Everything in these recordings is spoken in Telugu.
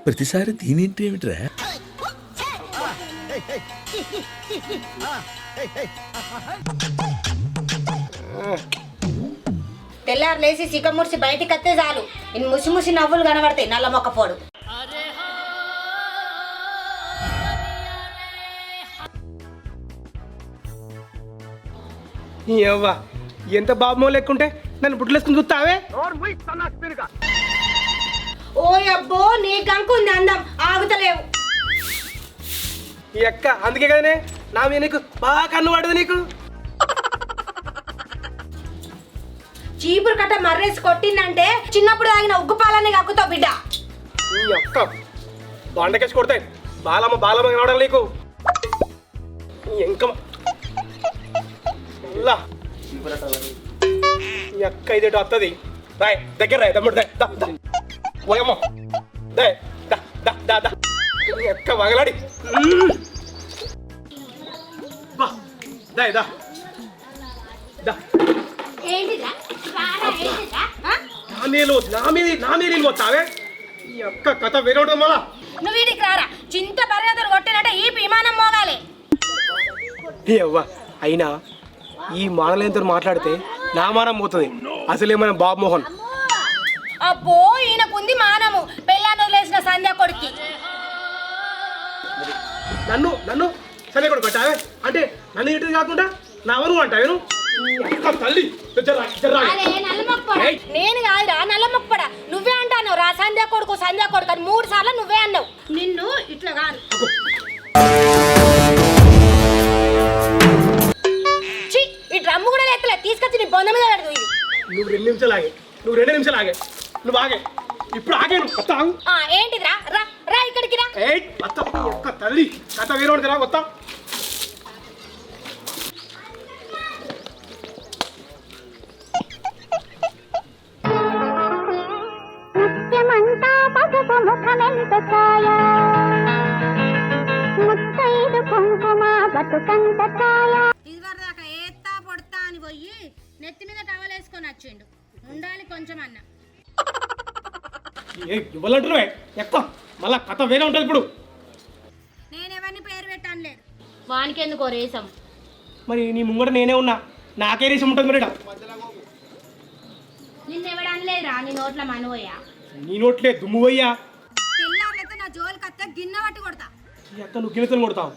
ప్రతిసారి దీనింటి ఏమిట్రా? తెల్లారు లేచి సిక్కముడిసి బయటికి వస్తే చాలు ఇన్ని ముసి ముసి నవ్వులు కనబడతాయి నల్ల మొక్కపోడు. ఎంత బాబు లెక్కుంటే నన్ను బుడ్లేసుకుని చూస్తావే. ఓ అబ్బో నీ గంకు ఉంది అందం ఆగుతలేవు. ఈ అక్క అందుకే కదనే నా మీద నీకు బాగా కన్ను పడదు. నీకు చీపురు కట్ట మర్రేసి కొట్టిందంటే చిన్నప్పుడు తాగిన ఉగ్గు పాలని కక్కుతావు బిడ్డ. ఈ అక్క బాండకేసి కొడతాయి బాలమ్మ బాలమ్మ కనవడం నీకు. ఇంకా ఈ అక్క ఇదేటో వస్తుంది. రాయ్ దగ్గర రాయ్ తమ్ముడు ఓయమ్మ ఎక్క వగలాడి నా మీద పోతావే. ఈ అక్క కథ వేరే ఉంటుంది మళ్ళా. నువ్వు వీడికి రారా చింత బర్రెదరు కొట్టినట్టే ఈ విమానం మోగాలి. అవ్వ అయినా ఈ మానలేంతో మాట్లాడితే నా మానం పోతుంది. అసలేమన్నా బాబు మోహన్. అబ్బో ఈయనకుంది మానము పెళ్ళాన్ని వదిలేసిన సంధ్య కొడుక్కి. నన్ను నన్ను సంధ్య కొడుకు అంటావే అంటే నన్ను ఇంటిది కాకుండా నా వరువు అంటావేను తల్లి. నేను కాదురా నల్ల మొక్కపడా నువ్వే అంటాను రా సంధ్య కొడుకు సంధ్య కొడుకు అని 3 సార్లు నువ్వే అన్నావు. నిన్ను ఇట్లా కాదు ఈ డ్రమ్ము కూడా ఎత్తలే తీసుకొచ్చి నీ బొంద మీద పెడదు. ఇది నువ్వు 2 నిమిషాలు ఆగే. నువ్వు 2 నిమిషాలు ఆగే. నువ్వు ఆగే. ఇప్పుడు ఆగాను కొత్త ఏంటిదిరా రా రా ఇక్కడికి రా. ఒక్క తల్లి కథ వేరే ఉంటుంది రా కొత్త. ఇదివరదాకా ఏత్తా పొడతా అని పోయి నెత్తి మీద టవల్ వేసుకొని వచ్చిండు. ఉండాలి కొంచెం అన్న. ఇవ్వాలంటున్నావే ఎక్కువ మళ్ళా కథ వేరే ఉంటుంది. ఇప్పుడు నేనెవరిని పేరు పెట్టనలేదు. వానికి ఎందుకో రేసం. మరి నీ ముంగట నేనే ఉన్నా నాకే రేసం ఉంటుంది. మరి నిన్నెవడు అనలేదురా నీ నోట్ల మనవయ్యా. నీ నోట్లే దుమ్ము పోయ్యా. పిల్లలతో నా జోలికి వస్తే గిన్నె పట్టి కొడతా. ఈ అక్క నువ్వు గిన్నెతో కొడతావు.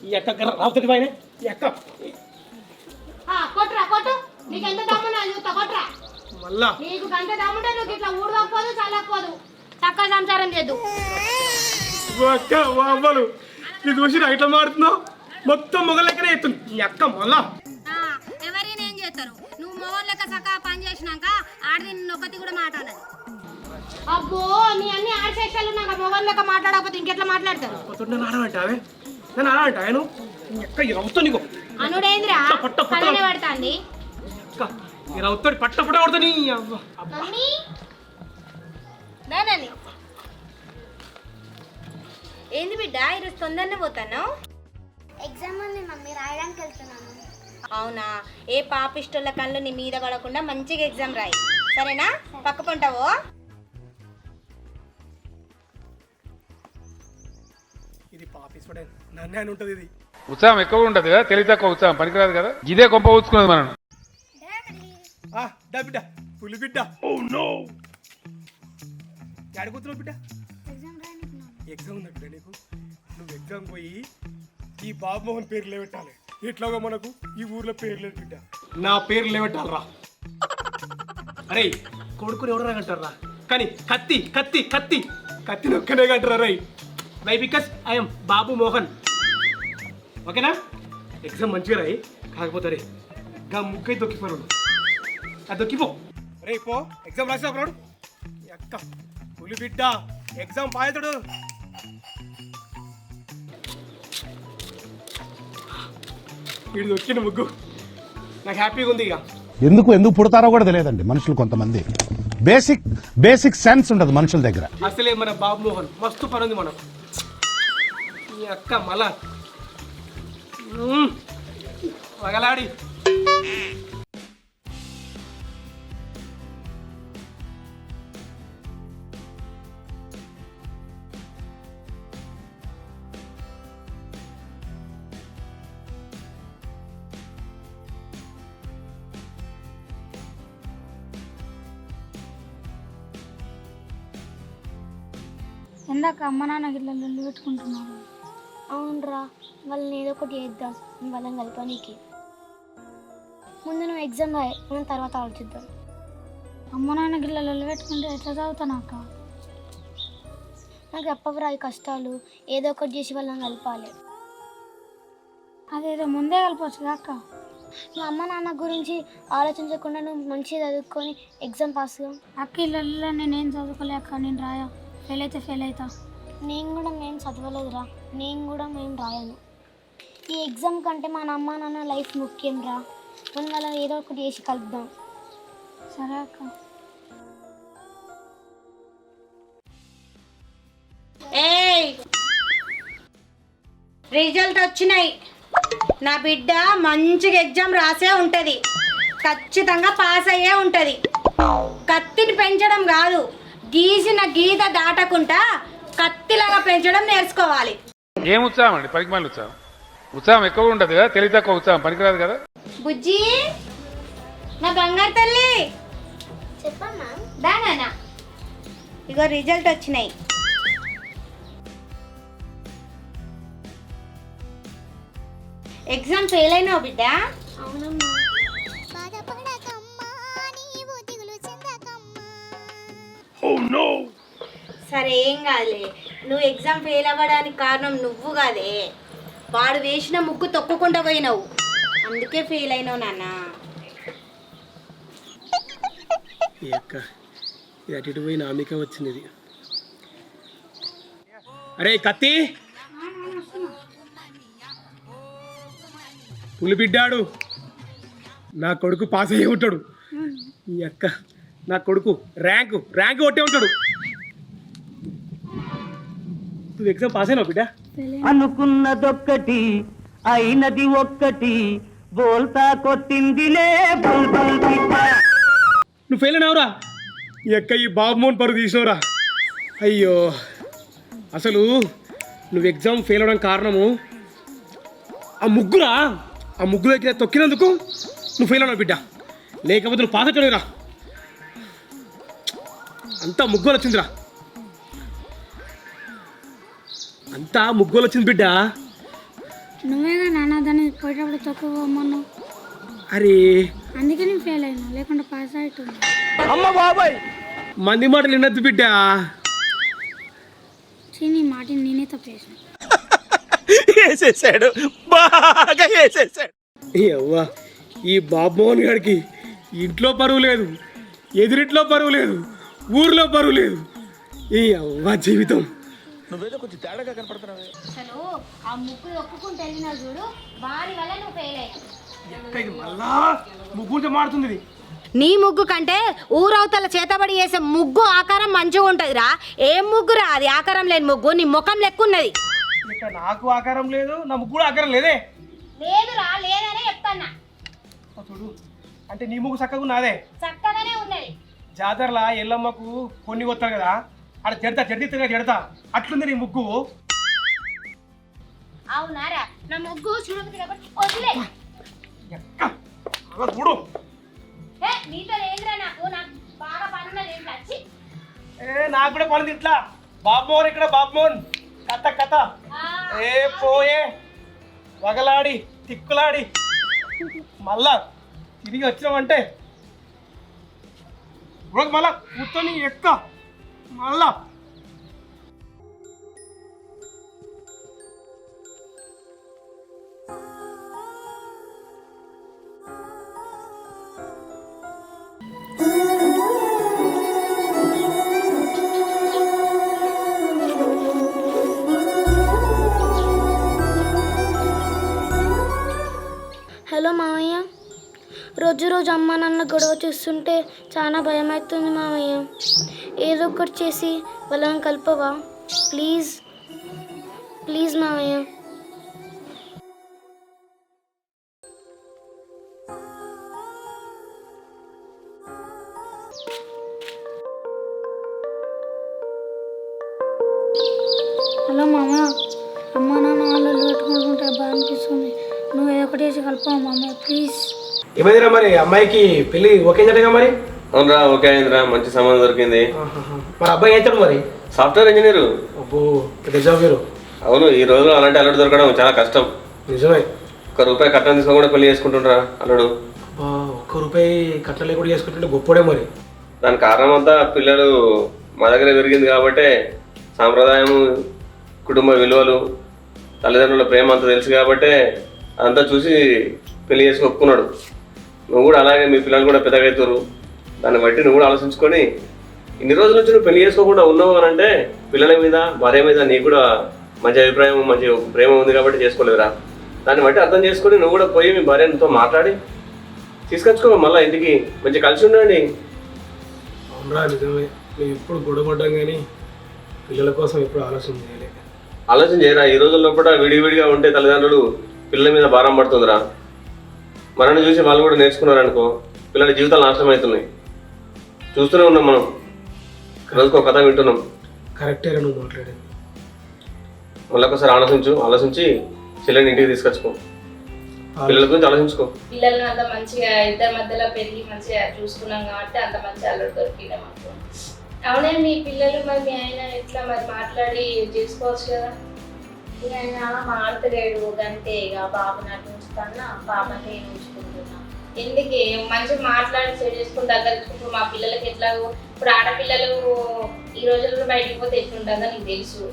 ఈ అక్క రావుతుంది పైన. ఈ అక్క కొట్రా కొట్టు. నీకు ఎంత దమ్మున్నా చూస్తా కొట్రా. మళ్ళా నీకు గంట దమ్ముంటే నువ్వు ఇట్లా ఊడకపోదు చల్లకపోదు చక్కగా సంసారం చేద్దు. అక్క అవ్వలు ఇది చూసి ఇట్లా మారుతున్నావు. మొత్తం మొగ లెక్కనే ఎత్తుంది ఈ అక్క. మళ్ళా ఎవరైనా ఏం చేస్తారు. నువ్వు మొగన్ లెక్క చక్కగా పని చేసినాక ఆడది నొక్కతి కూడా మాట్లాడదు. అబ్బో నీ అన్ని ఆడశేషాలు నాకు మొగన్ లెక్క మాట్లాడకపోతే ఇంకెట్లా మాట్లాడతారు. నన్ను ఆడమంటావే. నన్ను ఆడమంటావే. నువ్వు ఎక్క రవ్వుతా నీకు అనుడేంద్రా పట్టనే పడుతుంది. ఈ రవ్వుతో పట్ట పట్ట కొడతా నీ అవ్వ. ఏంది బిడ్డ ఈరోజు తొందరనే పోతాను. ఎగ్జామ్ ఉంది మమ్మీ రాయడానికి వెళ్తున్నాను. అవునా ఏ పాపిష్టోళ్ళ కళ్ళు నీ మీద పడకుండా మంచిగా ఎగ్జామ్ రాయి సరేనా. పక్క పంటావో. ఇది పాపిస్తుడే నన్నే అని ఉంటుంది. ఇది ఉత్సాహం ఎక్కువ ఉంటుంది కదా తెలివి తక్కువ ఉత్సాహం పనికిరాదు కదా. ఇదే కొంప ఊచుకున్నది మనం. బిడ్డ పులి బిడ్డ. ఆడుకుతున్నావు బిడ్డ. ఎగ్జామ్ ఉందా బిడ్డ నీకు? నువ్వు ఎగ్జామ్ పోయి ఈ బాబు మోహన్ పేరు లేవెట్టాలి. ఎట్లాగా మనకు ఈ ఊర్లో పేరు లేదు బిడ్డ. నా పేరు లేవెట్టాలరా. అరే కొడుకుని ఎవడరా అంటారా కానీ కత్తి కత్తి కత్తి కత్తి నొక్కనే అంటారా రై. వై బికాస్ ఐఎమ్ బాబు మోహన్. ఓకేనా? ఎగ్జామ్ మంచిగా రాయి. కాకపోతే రే గా ముక్కై దొక్కిపోయాడు. అది దొక్కిపో రే పో. ఎగ్జామ్ రాసినాడు అక్క పులి బిడ్డ. ఎగ్జామ్ పాయతుడు. వీడు దొక్కిన ముగ్గు నాకు హ్యాపీగా ఉంది. ఇక ఎందుకు పుడతారో కూడా తెలియదండి మనుషులు. కొంతమంది బేసిక్ సెన్స్ ఉండదు మనుషుల దగ్గర. అసలే మన బాబు మోహన్ మస్తు పని ఉంది మనకు. ఈ అక్క మళ్ళా వగలాడి ఎందాక అమ్మ నాన్న గిట్ల లొల్లి పెట్టుకుంటున్నారు. అవునరా, వాళ్ళని ఏదో ఒకటి చేద్దాం వాళ్ళని కలపనీకి. ముందు నువ్వు ఎగ్జామ్ రాయి, మనం తర్వాత ఆలోచిద్దాం. అమ్మ నాన్న గిట్ల లొల్లి పెట్టుకుంటే ఎట్లా చదువుతాను అక్క? నాకు చెప్పవరా ఈ కష్టాలు, ఏదో ఒకటి చేసి వాళ్ళని కలపాలి. అదేదో ముందే కలపవచ్చు అక్క. నువ్వు అమ్మ నాన్న గురించి ఆలోచించకుండా నువ్వు మంచిగా చదువుకొని ఎగ్జామ్ పాస్గా. అక్క ఈ లొల్లిలో నేనేం చదువుకోలేక నేను రాయా, ఫెయిల్ అయితే ఫెయిల్ అవుతా. నేను చదవలేదురా, నేను కూడా రాయను. ఈ ఎగ్జామ్ కంటే మన అమ్మ నాన్న లైఫ్ ముఖ్యం రా. మనం వాళ్ళని ఏదో ఒకటి చేసి కలుపుదాం. సరే అక్క. ఏయ్, రిజల్ట్ వచ్చినాయి. నా బిడ్డ మంచిగా ఎగ్జామ్ రాసే ఉంటుంది, ఖచ్చితంగా పాస్ అయ్యే ఉంటుంది. కత్తిని పెంచడం కాదు, గీసిన గీత దాటకుండా కత్తిలాగా పెంచడం నేర్చుకోవాలి. ఏం ఉత్సాహం అండి, పనికిమాలిన ఉత్సాహం. ఉత్సాహం ఎక్కువ ఉంటుంది కదా, తెలివి తక్కువ ఉత్సాహం పనికిరాదు కదా. బుజ్జి, నా బంగారు తల్లి, చెప్పమ్మా. దానా ఇగో రిజల్ట్ వచ్చినాయి. ఎగ్జామ్ ఫెయిల్ అయినావు బిడ్డ. అవునమ్మా. సరే ఏం కాదులే, నువ్వు ఎగ్జామ్ ఫెయిల్ అవ్వడానికి కారణం నువ్వు కాదే, వాడు వేసిన ముగ్గు తొక్కకుండా పోయినావు, అందుకే ఫెయిల్ అయినావు నాన్న. ఈ అక్క ఇది అటు ఇటు పోయి నామిక వచ్చింది ఇది. అరే కత్తి, పులిబిడ్డాడు నా కొడుకు పాస్ అయ్యి ఉంటాడు. ఈ అక్క నా కొడుకు ర్యాంకు కొట్టే ఉంటాడు. నువ్వు ఎగ్జామ్ పాస్ అయినావు బిడ్డ? అనుకున్నదొక్కటి అయినది ఒక్కటి బోల్తా కొట్టిందిలే బుల్బుల్ పిట్ట. నువ్వు ఫెయిల్ అయినావురా. ఈ అక్క ఈ బాబు మోహన్ పరుగు తీసినవురా. అయ్యో, అసలు నువ్వు ఎగ్జామ్ ఫెయిల్ అవడానికి కారణము ఆ ముగ్గురా. ఆ ముగ్గు దగ్గర తొక్కినందుకు నువ్వు ఫెయిల్ అయినావు బిడ్డ, లేకపోతే నువ్వు పాస్ అవుతాడురా. అంతా ముగ్గులు వచ్చిందిరా, అంతా ముగ్గులు వచ్చింది బిడ్డ. నువ్వేగా నాన్న దాన్ని పోయేటప్పుడు తక్కువ. అరే అందుకే నేను ఫెయిల్ అయినా, లేకుండా పాస్ అవుతుంది. అమ్మ బాబాయ్, మంది మాటలు వినద్దు బిడ్డ. నీ మాట నేనే తప్పు చేసిన. వేసేసాడు, బాగా వేసేసాడు. అవ్వా, ఈ బాబుమోహన్ గారికి ఇంట్లో పరువు లేదు, ఎదురింట్లో పరువు లేదు, ఊర్లో పరువు లేదు. ఈ అవ్వ జీవితం. అసలు ఆ ముగ్గు ఒప్పుకుంటూ వెళ్ళినావు చూడు, వారి వల్ల నువ్వు ఫెయిల్ అయినా. మళ్ళా ముగ్గుంటే మాడుతుంది ఇది. నీ ముగ్గు కంటే ఊరవతల చేతబడి చేసే ముగ్గు ఆకారం మంచిగా ఉంటుందిరా. ఏం ముగ్గురా అది, ఆకారం లేని ముగ్గు, నీ ముఖం లెక్క ఉన్నది. ఇక నాకు ఆకారం లేదు, నా ముగ్గు కూడా ఆకారం లేదే. లేదురా, లేదనే చెప్తాన్నా. చూడు, అంటే నీ ముగ్గు చక్కగా ఉన్నదే, చక్కగానే ఉన్నది. జాతరలా ఎల్లమ్మకు కొన్ని కొత్తారు కదా, అక్కడ జడతా అట్లుంది నీ ముగ్గు. అవునారా, నా ముగ్గు చూడదు కాబట్టి వదిలే. అలా చూడు. నీతో ఏంద్రా, నాకు బాగా పనున్నది. ఏంటి వచ్చి నాకు కూడా పని ఇట్లా. బాబుమోహన్ ఇక్కడ, బాబుమోహన్ కథ ఏ పోయే వగలాడి తిక్కులాడి మళ్ళా తిరిగి వచ్చినామంటే మళ్ళా కూర్చొని ఎక్క మళ్ళా. హలో మామయ్య, రోజు అమ్మ నాన్న గొడవ చూస్తుంటే చాలా భయం అవుతుంది మామయ్య. ఏదో ఒకటి చేసి వాళ్ళని కలపవా ప్లీజ్ మామయ్య. హలో మామ, అమ్మ నాన్న వాళ్ళు పెట్టుకుంటుంటే బాగా అనిపిస్తుంది. నువ్వు ఏదో ఒకటి చేసి కలుపుతావు మామయ్య ప్లీజ్. ఏమైందిరా మరి, అమ్మాయికి పెళ్ళి ఓకే జరగా మరి? అవునరా, ఓకే అయిందిరా, మంచి సంబంధం దొరికింది. మరి అబ్బాయి అవుతాడు మరి? Software engineer. అబ్బో, పెద్ద జాబ్ మీరు. అవును, ఈ రోజులో అలాంటి అల్లుడు దొరకడం చాలా కష్టం. నిజమే. ₹1 కట్నం తీసుకొని కూడా పెళ్లి చేసుకుంటుండ్రా అల్లుడు. ₹1 కట్టలే కూడా చేసుకుంటుంటే గొప్పడే మరి. దాని కారణం అంతా పిల్లలు మా దగ్గర పెరిగింది కాబట్టే సాంప్రదాయం, కుటుంబ విలువలు, తల్లిదండ్రుల ప్రేమ అంతా తెలుసు కాబట్టే అదంతా చూసి పెళ్లి చేసి ఒప్పుకున్నాడు. నువ్వు కూడా అలాగే మీ పిల్లలు కూడా పెద్దగా అవుతారు, దాన్ని బట్టి నువ్వు కూడా ఆలోచించుకొని ఇన్ని రోజుల నుంచి నువ్వు పెళ్లి చేసుకోకుండా ఉన్నావు అని అంటే పిల్లల మీద, భార్య మీద నీకు కూడా మంచి అభిప్రాయం, మంచి ప్రేమ ఉంది కాబట్టి చేసుకోలేదురా. దాన్ని బట్టి అర్థం చేసుకొని నువ్వు కూడా పోయి మీ భార్యతో మాట్లాడి తీసుకొచ్చుకో, మళ్ళీ ఇంటికి మంచి కలిసి ఉండండి. అవునరా, నిజమే. మేము ఎప్పుడు గొడవపడ్డాం కానీ పిల్లల కోసం ఎప్పుడు ఆలోచన చేయలే. ఆలోచన చేయరా. ఈ రోజుల్లో కూడా విడివిడిగా ఉంటే తల్లిదండ్రులు పిల్లల మీద భారం పడుతుందిరా. మనల్ని చూసి వాళ్ళు కూడా నేర్చుకున్నారనుకో, పిల్లల జీవితాలు నాశనం అవుతున్నాయి. చూస్తూనే ఉన్నాం మనం, రోజుకో కథ వింటున్నాం. కరెక్టేగా నువ్వు మాట్లాడేది. మళ్ళీ ఒకసారి ఆలోచించి చెల్లెని ఇంటికి తీసుకొచ్చుకో, పిల్లల గురించి ఆలోచించుకో. పిల్లల్ని అంత మంచిగా ఇద్దరి మధ్యలో పెరిగి మంచిగా చూసుకున్నాం కాబట్టి అంత మంచి అల్లుడు దొరికిండే మాకు. అవునే, మీ పిల్లలు మరి మీ ఆయన ఎట్లా మరి మాట్లాడి చేసుకోవచ్చు కదా? ఇక ఆయన మాడతలేడు అంటే ఇక బాబుని అటు ఉంచుతాను, పాపని నేను ఉంచుకుంటున్నా. ఎందుకే మంచిగా మాట్లాడి సెట్ చేసుకుని దగ్గర మా పిల్లలకి ఎట్లా ఇప్పుడు ఆడపిల్లలు ఈ రోజుల్లో బయటికి పోతే ఎట్లుంటుందో నీకు తెలుసు.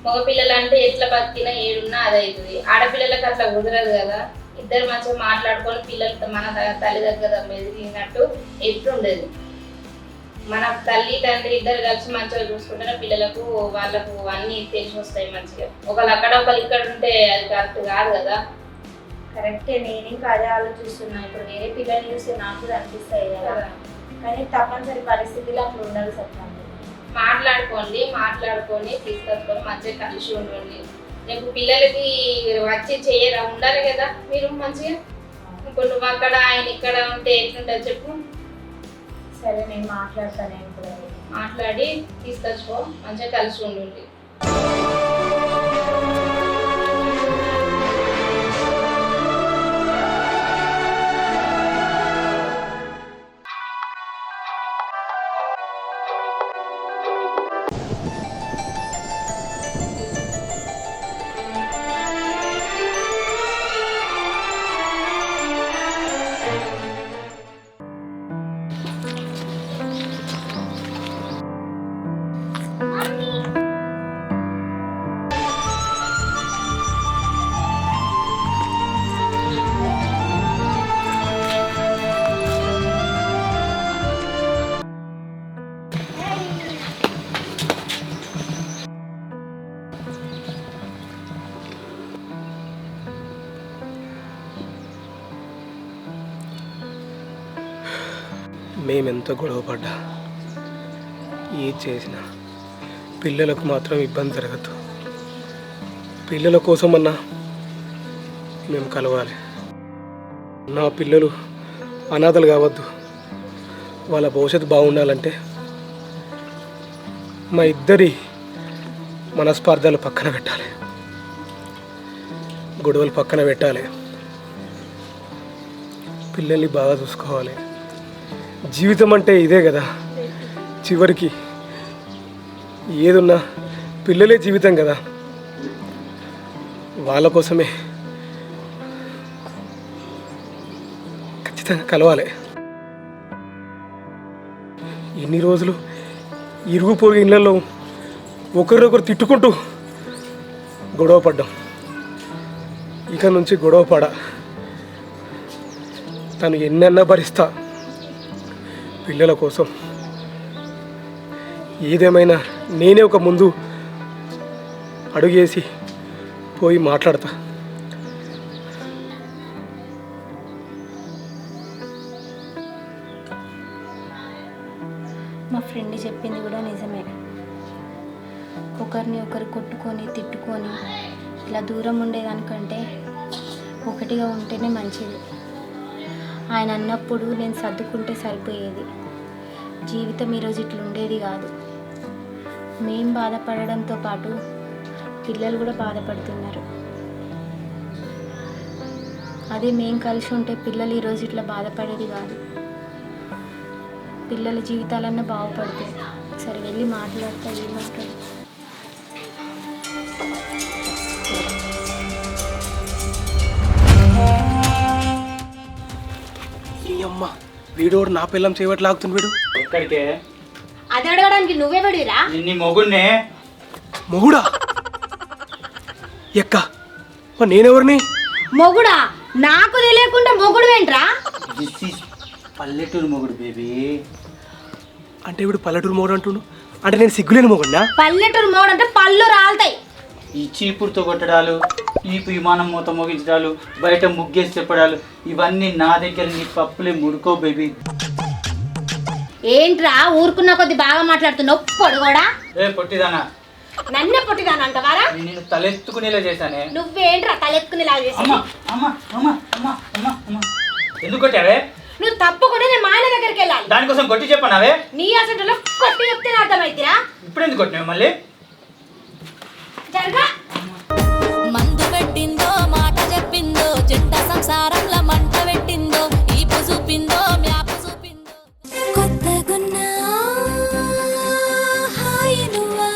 మగపిల్లలు అంటే ఎట్లా బతికినా ఏడున్నా అది అవుతుంది. ఆడపిల్లలకు అట్లా కుదరదు కదా. ఇద్దరు మంచిగా మాట్లాడుకొని పిల్లలతో మన తల్లి దగ్గర మెదిలినట్టు ఎట్లుండదు. మన తల్లి తండ్రి ఇద్దరు కలిసి మంచిగా చూసుకుంటేనే పిల్లలకు వాళ్ళకు అన్నీ తెలిసి వస్తాయి మంచిగా. ఒకళ్ళు అక్కడ ఒకళ్ళు ఇక్కడ ఉంటే అది కరెక్ట్ కాదు కదా. కరెక్టే, నేను ఇంకా అదే ఆలోచిస్తున్నా. ఇప్పుడు వేరే పిల్లల్ని చూసి నాకు కూడా అనిపిస్తాయి కదా, కానీ తప్పనిసరి పరిస్థితులు అట్లా ఉండాలి. సత్యం మాట్లాడుకొని తీసుకొచ్చుకొని మంచిగా కలిసి ఉండండి. రేపు పిల్లలకి వచ్చి చేయరా ఉండాలి కదా మీరు మంచిగా. ఇప్పుడు నువ్వు అక్కడ ఆయన ఇక్కడ ఉంటే ఎట్లుంటుంది చెప్పు. సరే, నేను మాట్లాడతాను. ఇప్పుడు మాట్లాడి తీసుకొచ్చుకో, మంచిగా కలిసి ఉండండి. మేమెంత గొడవపడ్డా, ఏది చేసినా పిల్లలకు మాత్రం ఇబ్బంది జరగదు. పిల్లల కోసమన్నా మేము కలవాలి. నా పిల్లలు అనాథలు కావద్దు. వాళ్ళ భవిష్యత్తు బాగుండాలంటే మా ఇద్దరి మనస్పార్థాలు పక్కన పెట్టాలి, గొడవలు పక్కన పెట్టాలి, పిల్లల్ని బాగా చూసుకోవాలి. జీవితం అంటే ఇదే కదా. చివరికి ఏదున్నా పిల్లలే జీవితం కదా. వాళ్ళ కోసమే ఖచ్చితంగా కలవాలి. ఎన్ని రోజులు ఇరుగు పొరుగు ఇళ్ళల్లో ఒకరినొకరు తిట్టుకుంటూ గొడవ పడ్డాం. ఇక నుంచి గొడవ పడ, తను ఎన్నన్నా భరిస్తా పిల్లల కోసం. ఏదేమైనా నేనే ఒక ముందు అడుగేసి పోయి మాట్లాడతా. మా ఫ్రెండ్ చెప్పింది కూడా నిజమే. ఒకరిని ఒకరు కొట్టుకొని తిట్టుకొని ఇలా దూరం ఉండేదానికంటే ఒకటిగా ఉంటేనే మంచిది. ఆయన అన్నప్పుడు నేను సర్దుకుంటే సరిపోయేది. జీవితం ఈరోజు ఇట్లా ఉండేది కాదు. మేం బాధపడడంతో పాటు పిల్లలు కూడా బాధపడుతున్నారు. అదే మేం కలిసి ఉంటే పిల్లలు ఈరోజు ఇట్లా బాధపడేది కాదు. పిల్లల జీవితాలన్నా బాగుపడతాయి. ఒకసారి వెళ్ళి మాట్లాడతా ఏమంటారు. ఈ అమ్మ వీడోడు నా పిల్లం చేయబట్టి లాగుతుంది వీడు. ఎక్కడికే అది అడగడానికి నువ్వే పడిరా? నీ మొగుడినే. మొగుడా? ఎక్క మరి నేనెవరిని? మొగుడా? నాకు తెలియకుండా మొగుడు ఏంట్రా? దిస్ ఈజ్ పల్లెటూరు మొగుడు బేబీ. అంటే వీడు పల్లెటూరు మొగుడు అంటుండు. అంటే నేను సిగ్గులేని మొగుడినా? పల్లెటూరు మొగుడు అంటే పళ్ళు రాలుతాయి. ఈ చీపురుతో కొట్టడాలు, ఈ విమానం మూత మోగించడాలు, బయట ముగ్గేసి చెప్పడాలు, ఇవన్నీ నా దగ్గర నీ పప్పులే ముడుకో బేబీ. ఏంట్రా ఊరుకున్న కొద్ది బాగా మాట్లాడుతున్నావు? పొడుగోడా? ఏ పొట్టిదానా, నన్నే పొట్టిదానంటవారా? నేను తలెత్తుకునేలా చేశానే. నువ్వేంట్రా తలెత్తుకునేలా చేసి? అమ్మా అమ్మా అమ్మా అమ్మా అమ్మా అమ్మా ఎందుకు కొట్టావే? నువ్వు తప్పకుండా నేను మా ఆయన దగ్గరికి వెళ్ళాలి. దానికోసం కొట్టి చెప్పన్నావే? నీ అసలు కొట్టి చెప్తే అర్థమైతేరా? ఇప్పుడు ఎందుకు కొట్టినావు మళ్ళీ? జరగా మందు పెట్టిందో మాట చెప్పిందో జంట సంసారంలో మంట పెట్టిందో ఈపు చూపిందో మ్యాపు చూపిందో కొత్తగున్నా హాయ్ నువ్వా.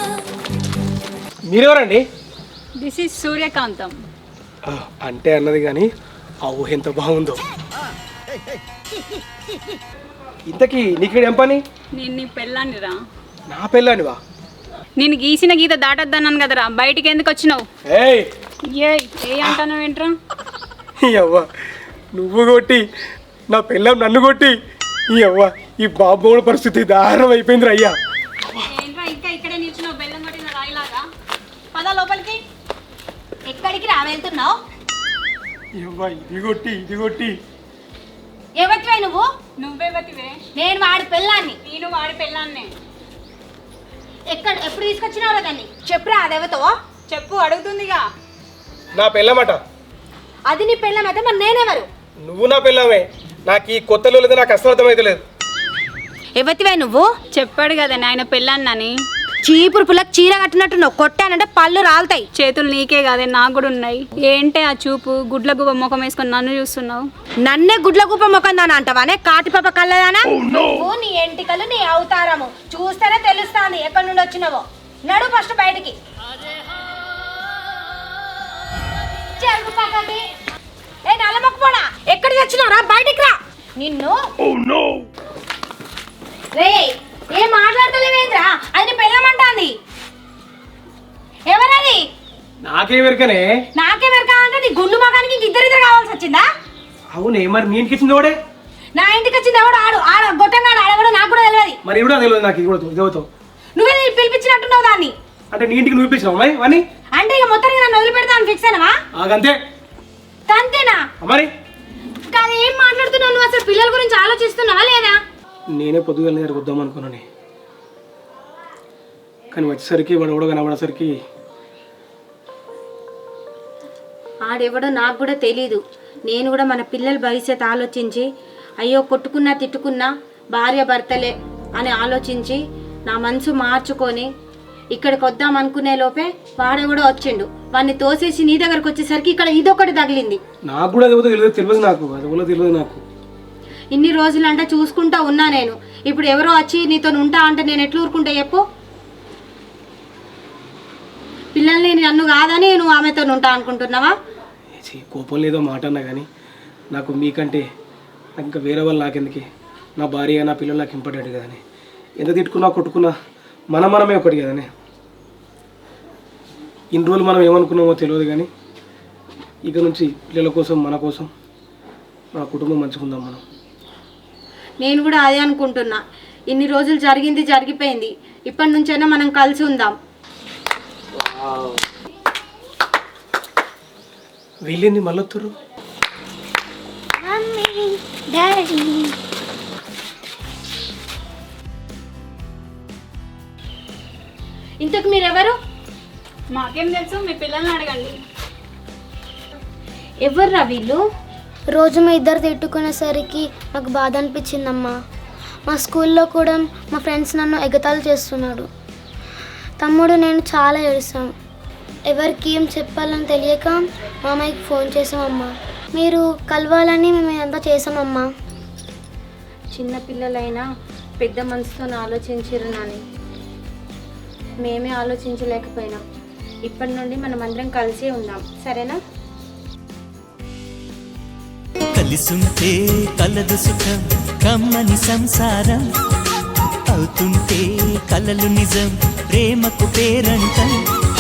మీరెవరండి? దిస్ ఈజ్ సూర్యకాంతం. అంటే అన్నది కానీ ఆ ఊహ ఎంత బాగుందో. ఇంతకీ నీకేం పని? నేను నీ పెళ్ళాన్నిరా. నా పెళ్ళానివా? నేను గీసిన గీత దాటొద్దన్నాను కదరా, బయటికి ఎందుకు వచ్చినావు? ఏయ్ ఏ అంటాను ఏంట్రా? ఈ అవ్వ నువ్వు కొట్టి నా పిల్లం నన్ను కొట్టి ఈ అవ్వ ఈ బాబోడు పరిస్థితి దారుణం అయిపోయింది అయ్యా. ఏంట్రా ఇంకా ఇక్కడే నిల్చున్నావు బెల్లం కొట్టిన రాయిలాగా? పద లోపలికి. ఎక్కడికి రా వెళ్తున్నావు? ఈ అవ్వ ఇది కొట్టి ఇది కొట్టి. ఎవరివే నువ్వు? నువ్వే బతివే. నేను వాడి పెళ్ళాన్ని. నేను వాడి పెళ్ళాన్నే. ఎప్పుడు తీసుకొచ్చినావు దాన్ని? చెప్పురా అదేవతో. చెప్పు, అడుగుతుందిగా. నా పెళ్ళమట. అది నీ పెళ్ళమైతే మరి నేనెవరు? నువ్వు నా పెళ్ళమే. నాకు ఈ కొత్తలో లేదు, నాకు అసలు అర్థమైతే లేదు. ఎవరివే నువ్వు? చెప్పాడు కదా నాయన పెళ్ళాన్నని. చీపురు పుల్లకి చీర కట్టినట్టు నువ్వు కొట్టానంటే పళ్ళు రాలుతాయి. చేతులు నీకే కాదే నాకు కూడా ఉన్నాయి. ఏంటే ఆ చూపు? గుడ్ల గుబ్బ ముఖం వేసుకొని నన్ను చూస్తున్నావు. నన్నే గుడ్ల గుప్ప ముఖం దానా అంటావానే? కాటిపాప కళ్ళదానా? నువ్వు నీ ఎంటికలు నీ అవతారము చూస్తేనే తెలుస్తాంది ఎక్కడి నుండి వచ్చినావో. నడు ఫస్ట్ బయటికి. చెరుకు పక్కకి. ఏ నల్లమొక్కపోడా, ఎక్కడికి వచ్చినావురా? బయటికి రా. నిన్ను రే ఏం మాట్లాడతలేవేంద్రా? అది నీ పెళ్ళమంటాంది. ఎవరది? నాకే వెరకనే. నాకే వెరకా అంటే నీ గుండు మగానికి ఇద్దరిద్దరు కావాల్సి వచ్చిందా? అవునే, మరి నీ ఇంటికి వచ్చింది వాడే. నా ఇంటికి వచ్చింది ఎవడు? ఆడ గొట్టంగాడు ఆడెవడో నాకు కూడా తెలియదు. మరి ఎవడో తెలియదు నాకు. ఇవ్వతో నువ్వే పిలిపించినట్టున్నావు దాన్ని. అంటే నీ ఇంటికి నువ్వు ఇప్పించినావు అమ్మాయి అని? అంటే ఇక మొత్తానికి నన్ను వదిలిపెడతాను ఫిక్స్ అయినవా? అంతే అంతేనా? మరి కానీ ఏం మాట్లాడుతున్నావు నువ్వు? అసలు పిల్లల గురించి ఆలోచిస్తున్నావా లేదా? నేనే పొద్దుగా దగ్గర వద్దాం అనుకున్నాను, కానీ వచ్చేసరికి వాడు ఎవడో కనబడేసరికి ఆడెవడో నాకు కూడా తెలీదు. నేను కూడా మన పిల్లల భవిష్యత్తు ఆలోచించి అయ్యో కొట్టుకున్నా తిట్టుకున్నా భార్య భర్తలే అని ఆలోచించి నా మనసు మార్చుకొని ఇక్కడికి వద్దాం అనుకునే లోపే వాడే కూడా వచ్చిండు. వాడిని తోసేసి నీ దగ్గరకు వచ్చేసరికి ఇక్కడ ఇదొకటి తగిలింది. నాకు కూడా తెలియదు నాకు. అది కూడా తెలియదు నాకు. ఇన్ని రోజులు అంటే చూసుకుంటా ఉన్నా నేను. ఇప్పుడు ఎవరో వచ్చి నీతో ఉంటా అంటే నేను ఎట్లా ఊరుకుంటా చెప్పు? పిల్లల్ని నన్ను కాదని నువ్వు ఆమెతో ఉంటా అనుకుంటున్నావా? కోపం లేదో మాట అన్నా కానీ నాకు మీకంటే నాకు ఇంకా వేరే వాళ్ళు నాకెందుకే. నా భార్య నా పిల్లలు నాకు ఇంపార్టెంట్ కదని. ఎంత తిట్టుకున్నా కొట్టుకున్నా మనమే ఒకటి కదనే. ఇన్ని రోజులు మనం ఏమనుకున్నామో తెలియదు కానీ ఇక నుంచి పిల్లల కోసం మన కోసం మన కుటుంబం మంచుకుందాం మనం. నేను కూడా అదే అనుకుంటున్నా. ఇన్ని రోజులు జరిగింది జరిగిపోయింది. ఇప్పటి నుంచైనా మనం కలిసి ఉందాం. వీళ్ళేంది మళ్ళొత్తురు? ఇంతకు మీరెవరు? మాకేం తెలుసు, మీ పిల్లల్ని అడగండి. ఎవర్రా వీళ్ళు? రోజు మీ ఇద్దరు తిట్టుకునేసరికి నాకు బాధ అనిపించిందమ్మా. మా స్కూల్లో కూడా మా ఫ్రెండ్స్ నన్ను ఎగతాళి చేస్తున్నాడు. తమ్ముడు నేను చాలా ఏడుస్తాను. ఎవరికి ఏం చెప్పాలని తెలియక మామయ్యకి ఫోన్ చేసామమ్మా. మీరు కలవాలని మేము ఇదంతా చేసామమ్మా. చిన్నపిల్లలైనా పెద్ద మనసుతో ఆలోచించారు నాని. మేమే ఆలోచించలేకపోయినాం. ఇప్పటి నుండి మనం అందరం కలిసే ఉందాం, సరేనా? కలిసుంటే కలదు సుఖం, కమ్మని సంసారం అవుతుంటే కలలు నిజం, ప్రేమకు పేరంటం.